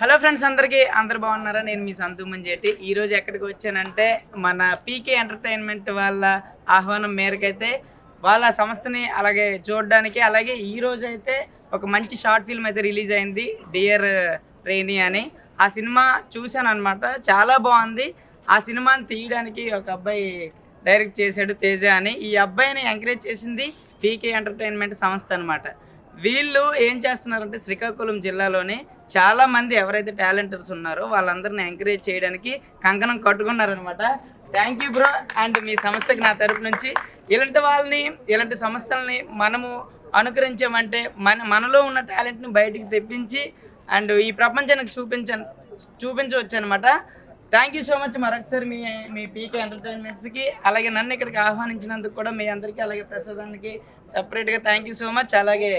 Hello friends, అందరు బాగున్నారా? నేను మీ సంతు మంజేటి. ఈరోజు ఎక్కడికి వచ్చానంటే మన పీకే ఎంటర్టైన్మెంట్ వాళ్ళ ఆహ్వానం మేరకైతే వాళ్ళ సంస్థని అలాగే చూడడానికి, అలాగే ఈరోజు అయితే ఒక మంచి షార్ట్ ఫిల్మ్ అయితే రిలీజ్ అయింది, డియర్ రెయినీ అని. ఆ సినిమా చూశాను అనమాట, చాలా బాగుంది. ఆ సినిమాని తీయడానికి ఒక అబ్బాయి డైరెక్ట్ చేశాడు, తేజ అని. ఈ అబ్బాయిని ఎంకరేజ్ చేసింది పీకే ఎంటర్టైన్మెంట్ సంస్థ అనమాట. వీళ్ళు ఏం చేస్తున్నారంటే శ్రీకాకుళం జిల్లాలోని చాలామంది ఎవరైతే టాలెంటర్స్ ఉన్నారో వాళ్ళందరిని ఎంకరేజ్ చేయడానికి కంకణం కట్టుకున్నారనమాట. Thank you bro. అండ్ మీ సంస్థకి నా తరపు నుంచి ఇలాంటి సంస్థలని మనము అనుకరించామంటే మనలో ఉన్న టాలెంట్ని బయటికి తెప్పించి అండ్ ఈ ప్రపంచానికి చూపించవచ్చు అనమాట. థ్యాంక్ యూ సో మచ్ మరొకసారి మీ పీకే ఎంటర్టైన్మెంట్స్కి, అలాగే నన్ను ఇక్కడికి ఆహ్వానించినందుకు కూడా మీ అందరికీ, అలాగే ప్రసాదానికి సపరేట్గా థ్యాంక్ యూ సో మచ్. అలాగే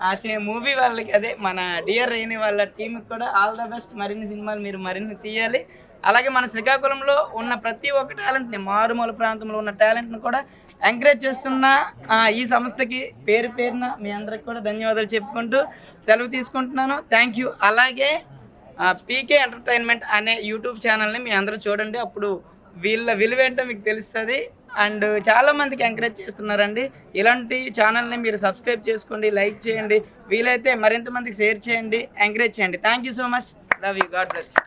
ఆ మూవీ వాళ్ళకి, అదే మన డియర్ రెయినీ వాళ్ళ టీంకి కూడా ఆల్ ద బెస్ట్. మరిన్ని సినిమాలు మీరు మరిన్ని తీయాలి. అలాగే మన శ్రీకాకుళంలో ఉన్న ప్రతి ఒక్క టాలెంట్ని, మారుమూల ప్రాంతంలో ఉన్న టాలెంట్ని కూడా ఎంకరేజ్ చేస్తున్న ఈ సంస్థకి పేరున మీ అందరికి కూడా ధన్యవాదాలు చెప్పుకుంటూ సెలవు తీసుకుంటున్నాను. Thank you. అలాగే పీకే ఎంటర్టైన్మెంట్ అనే యూట్యూబ్ ఛానల్ని మీ అందరూ చూడండి, అప్పుడు వీళ్ళ విలువేంటో మీకు తెలుస్తుంది. అండ్ చాలామందికి ఎంకరేజ్ చేస్తున్నారండి. ఇలాంటి ఛానల్ని మీరు సబ్స్క్రైబ్ చేసుకోండి, లైక్ చేయండి, వీలైతే మరింత మందికి షేర్ చేయండి, ఎంకరేజ్ చేయండి. Thank you so much. Love you. God bless you.